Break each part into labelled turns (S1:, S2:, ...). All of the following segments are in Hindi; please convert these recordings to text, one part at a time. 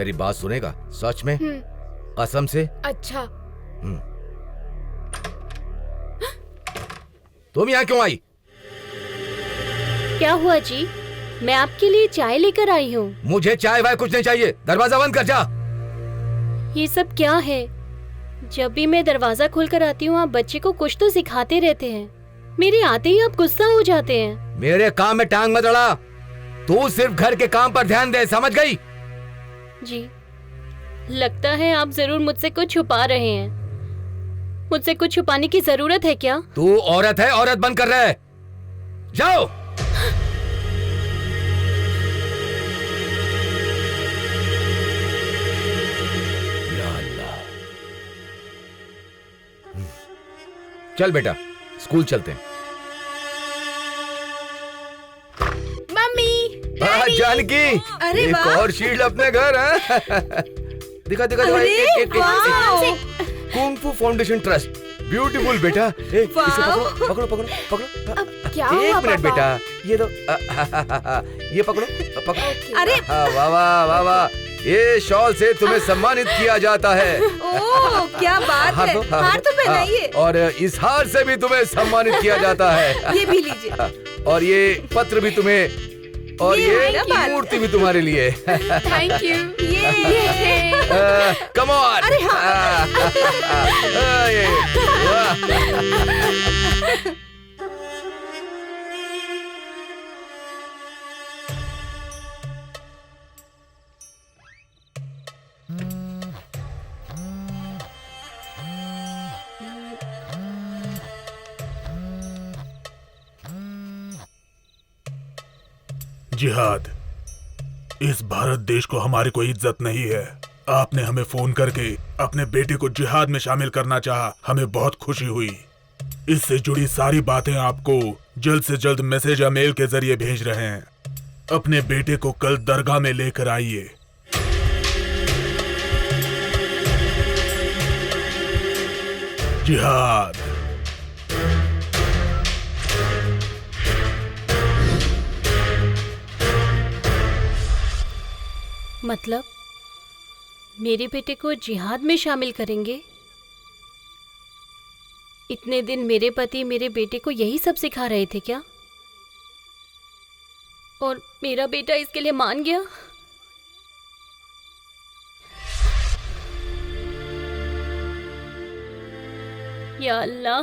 S1: मेरी बात सुनेगा? सच में? कसम से?
S2: अच्छा।
S1: तुम यहाँ क्यों आई?
S3: क्या हुआ जी? मैं आपके लिए चाय लेकर आई हूँ।
S1: मुझे चाय वाय कुछ नहीं चाहिए, दरवाजा बंद कर जा।
S3: ये सब क्या है? जब भी मैं दरवाजा खोलकर आती हूँ आप बच्चे को कुछ तो सिखाते रहते हैं, मेरे आते ही आप गुस्सा हो जाते हैं।
S1: मेरे काम में टांग मत अड़ा, तू सिर्फ घर के काम पर ध्यान दे, समझ गई?
S3: जी, लगता है आप जरूर मुझसे कुछ छुपा रहे हैं। मुझसे कुछ छुपाने की जरूरत है क्या?
S1: तू औरत है, औरत बंद कर रहा है। जाओ। या अल्लाह। चल बेटा, स्कूल चलते हैं।
S2: मम्मी,
S1: जानकी,
S2: अरे
S1: एक
S2: वाह।
S1: और शील्ड अपने घर है। दिखा दिखा दिखा। कुंग फू फाउंडेशन ट्रस्ट, ब्यूटीफुल बेटा। इसे पकड़ो पकड़ो पकड़ो पकड़ो।
S2: अब क्या
S1: एक
S2: हुआ
S1: मिनट
S2: पापा?
S1: बेटा, ये दो। ये पकड़ो पकड़ो।
S2: अरे
S1: वाह वाह वाह वाह, ये शॉल से तुम्हें सम्मानित किया जाता है।
S2: ओह, क्या बात है। हार तो पहनाइए।
S1: और इस हार से भी तुम्हें सम्मानित किया जाता है।
S2: ये भी लीजिए।
S1: और ये पत्र भी तुम्हें, और ये मूर्ति भी तुम्हारे लिए।
S2: Thank you.
S1: Come on.
S2: अरे हाँ।
S4: जिहाद, इस भारत देश को हमारी कोई इज्जत नहीं है। आपने हमें फोन करके अपने बेटे को जिहाद में शामिल करना चाहा, हमें बहुत खुशी हुई। इससे जुड़ी सारी बातें आपको जल्द से जल्द मैसेज या मेल के जरिए भेज रहे हैं। अपने बेटे को कल दरगाह में लेकर आइए। जिहाद।
S3: मतलब मेरे बेटे को जिहाद में शामिल करेंगे? इतने दिन मेरे पति मेरे बेटे को यही सब सिखा रहे थे क्या? और मेरा बेटा इसके लिए मान गया? या अल्लाह,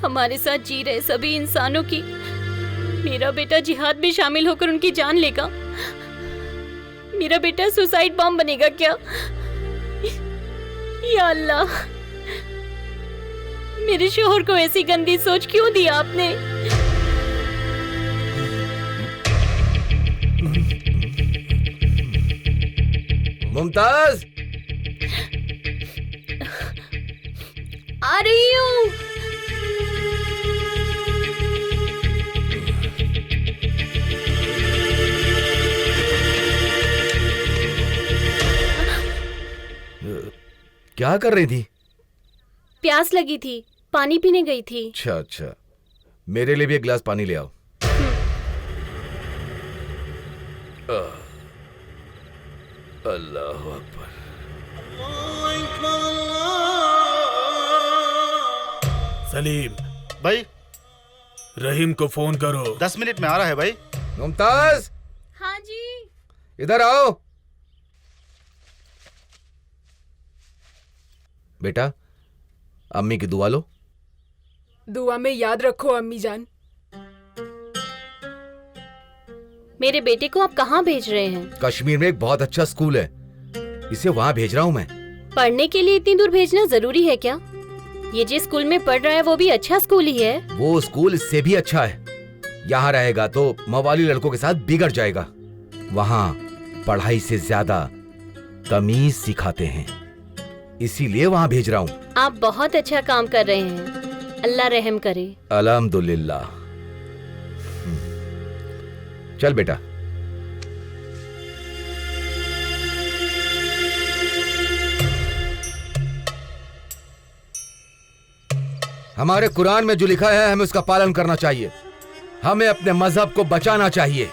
S3: हमारे साथ जी रहे सभी इंसानों की मेरा बेटा जिहाद में शामिल होकर उनकी जान लेगा। मेरा बेटा सुसाइड बॉम्ब बनेगा क्या? या अल्लाह, मेरे शोहर को ऐसी गंदी सोच क्यों दी आपने?
S1: मुमताज,
S3: आ रही हूँ।
S1: क्या कर रही थी?
S3: प्यास लगी थी, पानी पीने गई थी।
S1: अच्छा अच्छा, मेरे लिए भी एक गिलास पानी ले आओ। अल्लाह अकबर।
S4: सलीम
S5: भाई,
S4: रहीम को फोन करो।
S5: 10 मिनट में आ रहा है भाई।
S1: मुमताज,
S3: हाँ जी।
S1: इधर आओ। बेटा, अम्मी की दुआ लो।
S2: दुआ में याद रखो अम्मी जान।
S3: मेरे बेटे को आप कहाँ भेज रहे हैं?
S1: कश्मीर में एक बहुत अच्छा स्कूल है, इसे वहाँ भेज रहा हूँ मैं।
S3: पढ़ने के लिए इतनी दूर भेजना जरूरी है क्या? ये जिस स्कूल में पढ़ रहा है वो भी अच्छा स्कूल ही है।
S1: वो स्कूल इससे भी अच्छा है। यहाँ रहेगा तो मवाली लड़कों के साथ बिगड़ जाएगा। वहाँ पढ़ाई से ज्यादा तमीज सिखाते हैं, इसीलिए वहाँ भेज रहा हूँ।
S3: आप बहुत अच्छा काम कर रहे हैं, अल्लाह रहम करे।
S1: अल्हम्दुलिल्लाह। चल बेटा। हमारे कुरान में जो लिखा है हमें उसका पालन करना चाहिए। हमें अपने मजहब को बचाना चाहिए।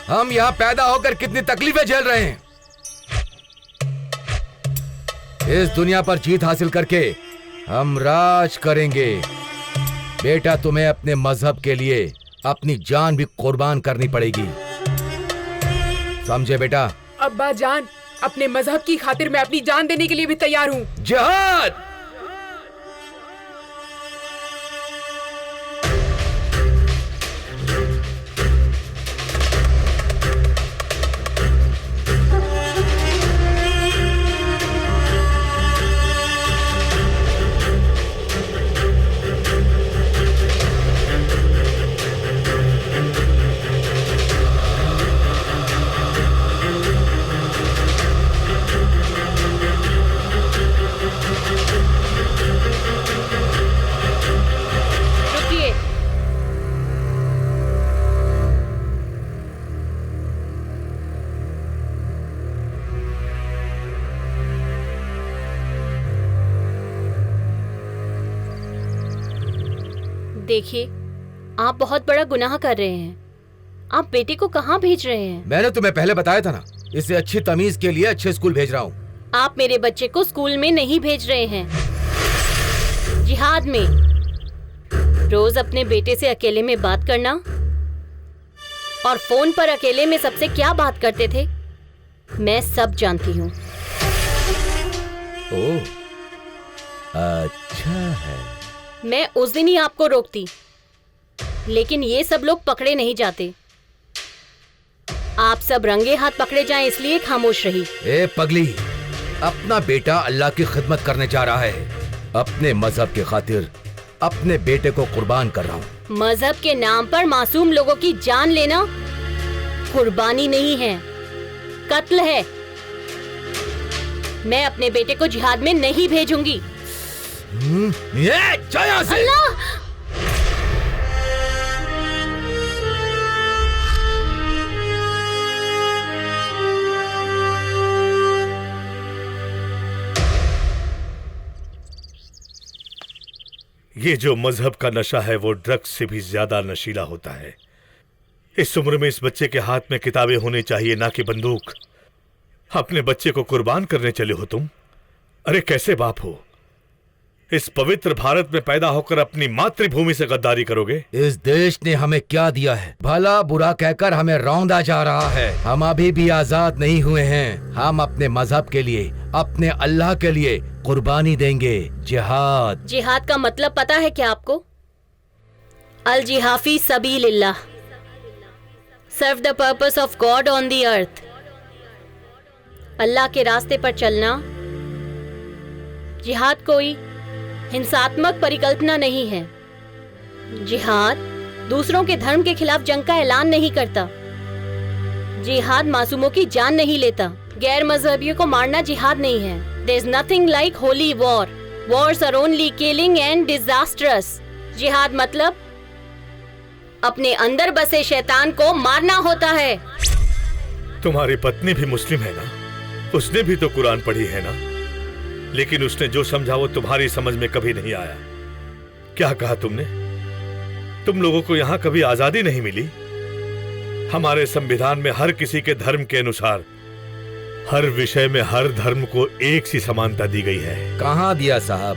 S1: हम यहाँ पैदा होकर कितनी तकलीफें झेल रहे हैं, इस दुनिया पर जीत हासिल करके हम राज करेंगे। बेटा, तुम्हें अपने मजहब के लिए अपनी जान भी कुर्बान करनी पड़ेगी, समझे बेटा?
S2: अब्बा जान, अपने मजहब की खातिर मैं अपनी जान देने के लिए भी तैयार हूँ।
S1: जिहाद!
S3: रुकिए। देखिए, आप बहुत बड़ा गुनाह कर रहे हैं। आप बेटे को कहाँ भेज रहे हैं?
S1: मैंने तुम्हें पहले बताया था ना, इसे अच्छी तमीज के लिए अच्छे स्कूल भेज रहा हूँ।
S3: आप मेरे बच्चे को स्कूल में नहीं भेज रहे हैं, जिहाद में। रोज अपने बेटे से अकेले में बात करना और फोन पर अकेले में सबसे क्या बात करते थे, मैं सब जानती हूँ।
S1: ओह, अच्छा है।
S3: मैं उस दिन ही आपको रोकती, लेकिन ये सब लोग पकड़े नहीं जाते। आप सब रंगे हाथ पकड़े जाएं इसलिए खामोश रही।
S1: ए पगली, अपना बेटा अल्लाह की खिदमत करने जा रहा है। अपने मजहब की खातिर अपने बेटे को कुर्बान कर रहा हूँ।
S3: मजहब के नाम पर मासूम लोगों की जान लेना कुर्बानी नहीं है, कत्ल है। मैं अपने बेटे को जिहाद में नहीं भेजूंगी।
S1: ये जा यहाँ से।
S3: अल्लाह!
S6: ये जो मजहब का नशा है वो ड्रग्स से भी ज्यादा नशीला होता है। इस उम्र में इस बच्चे के हाथ में किताबें होनी चाहिए, ना कि बंदूक। अपने बच्चे को कुर्बान करने चले हो तुम? अरे कैसे बाप हो? इस पवित्र भारत में पैदा होकर अपनी मातृभूमि से गद्दारी करोगे?
S1: इस देश ने हमें क्या दिया है? भला बुरा कहकर हमें रौंदा जा रहा है। हम अभी भी आजाद नहीं हुए हैं। हम अपने मजहब के लिए, अपने अल्लाह के लिए कुर्बानी देंगे। जिहाद।
S3: जिहाद का मतलब पता है क्या आपको? अल जिहाफी सबीलिल्लाह, serve the purpose of God on the earth. अल्लाह के रास्ते पर चलना। जिहाद कोई हिंसात्मक परिकल्पना नहीं है। जिहाद दूसरों के धर्म के खिलाफ जंग का ऐलान नहीं करता। जिहाद मासूमों की जान नहीं लेता। गैर मजहबियों को मारना जिहाद नहीं है। There is nothing like holy war. Wars are only killing and disastrous. जिहाद मतलब अपने अंदर बसे शैतान को मारना होता है।
S6: तुम्हारी पत्नी भी मुस्लिम है ना? उसने भी तो कुरान पढ़ी है ना? लेकिन उसने जो समझा वो तुम्हारी समझ में कभी नहीं आया। क्या कहा तुमने? तुम लोगों को यहाँ कभी आजादी नहीं मिली? हमारे संविधान में हर किसी के धर्म के अनुसार हर विषय में हर धर्म को एक सी समानता दी गई है।
S1: कहाँ दिया साहब?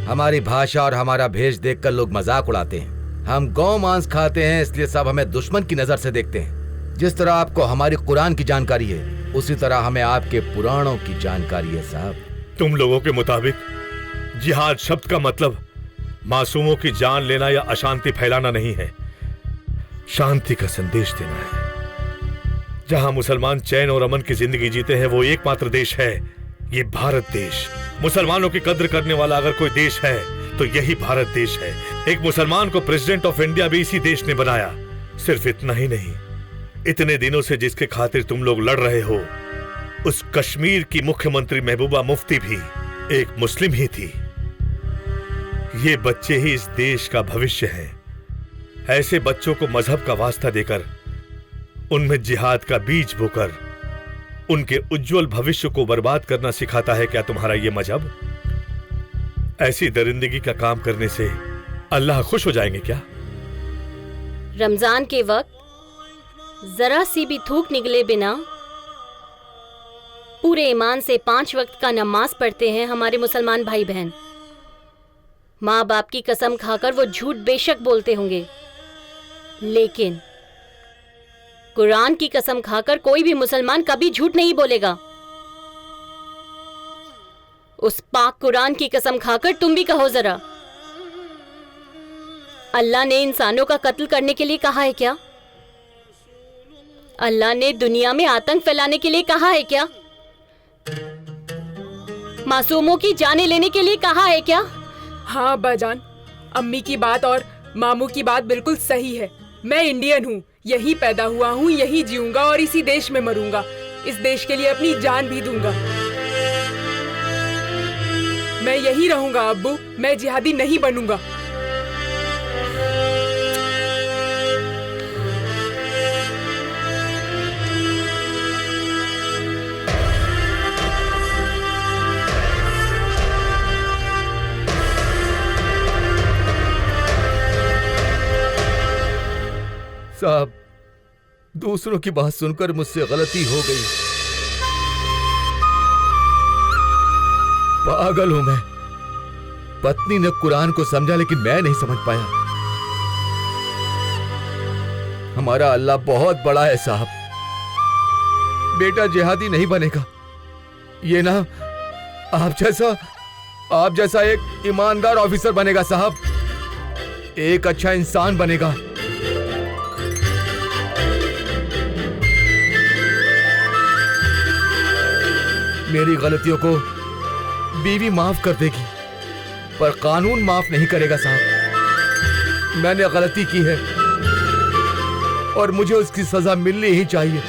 S1: हमारी भाषा और हमारा भेष देखकर लोग मजाक उड़ाते हैं। हम गौ मांस खाते हैं इसलिए सब हमें दुश्मन की नजर से देखते हैं। जिस तरह आपको हमारी कुरान की जानकारी है, उसी तरह हमें आपके पुराणों की जानकारी है साहब।
S6: तुम लोगों के मुताबिक जिहाद शब्द का मतलब मासूमों की जान लेना या अशांति फैलाना नहीं है, शांति का संदेश देना है। जहां मुसलमान चैन और अमन की जिंदगी जीते हैं वो एकमात्र देश है, ये भारत देश। मुसलमानों की कद्र करने वाला अगर कोई देश है तो यही भारत देश है। एक मुसलमान को प्रेसिडेंट ऑफ इंडिया भी इसी देश ने बनाया। सिर्फ इतना ही नहीं, इतने दिनों से जिसके खातिर तुम लोग लड़ रहे हो, उस कश्मीर की मुख्यमंत्री महबूबा मुफ्ती भी एक मुस्लिम ही थी। ये बच्चे ही इस देश का भविष्य हैं। ऐसे बच्चों को मजहब का वास्ता देकर उनमें जिहाद का बीज बोकर उनके उज्जवल भविष्य को बर्बाद करना सिखाता है क्या तुम्हारा ये मजहब? ऐसी दरिंदगी का काम करने से अल्लाह खुश हो जाएंगे क्या?
S3: रमजान के वक्त जरा सी भी थूक निकले बिना पूरे ईमान से 5 वक्त का नमाज पढ़ते हैं हमारे मुसलमान भाई बहन। माँ बाप की कसम खाकर वो झूठ बेशक बोलते होंगे, लेकिन कुरान की कसम खाकर कोई भी मुसलमान कभी झूठ नहीं बोलेगा। उस पाक कुरान की कसम खाकर तुम भी कहो जरा, अल्लाह ने इंसानों का कत्ल करने के लिए कहा है क्या? अल्लाह ने दुनिया में आतंक फैलाने के लिए कहा है क्या? मासूमों की जानें लेने के लिए कहा है क्या?
S2: हाँ अब्बाजान, अम्मी की बात और मामू की बात बिल्कुल सही है। मैं इंडियन हूँ, यही पैदा हुआ हूँ, यही जीऊंगा और इसी देश में मरूंगा। इस देश के लिए अपनी जान भी दूंगा। मैं यही रहूंगा अब्बू, मैं जिहादी नहीं बनूंगा।
S1: साहब, दूसरों की बात सुनकर मुझसे गलती हो गई। पागल हूं मैं। पत्नी ने कुरान को समझा लेकिन मैं नहीं समझ पाया। हमारा अल्लाह बहुत बड़ा है साहब। बेटा जिहादी नहीं बनेगा, ये ना आप जैसा एक ईमानदार ऑफिसर बनेगा साहब, एक अच्छा इंसान बनेगा। मेरी गलतियों को बीवी माफ कर देगी, पर कानून माफ नहीं करेगा साहब। मैंने गलती की है और मुझे उसकी सजा मिलनी ही चाहिए।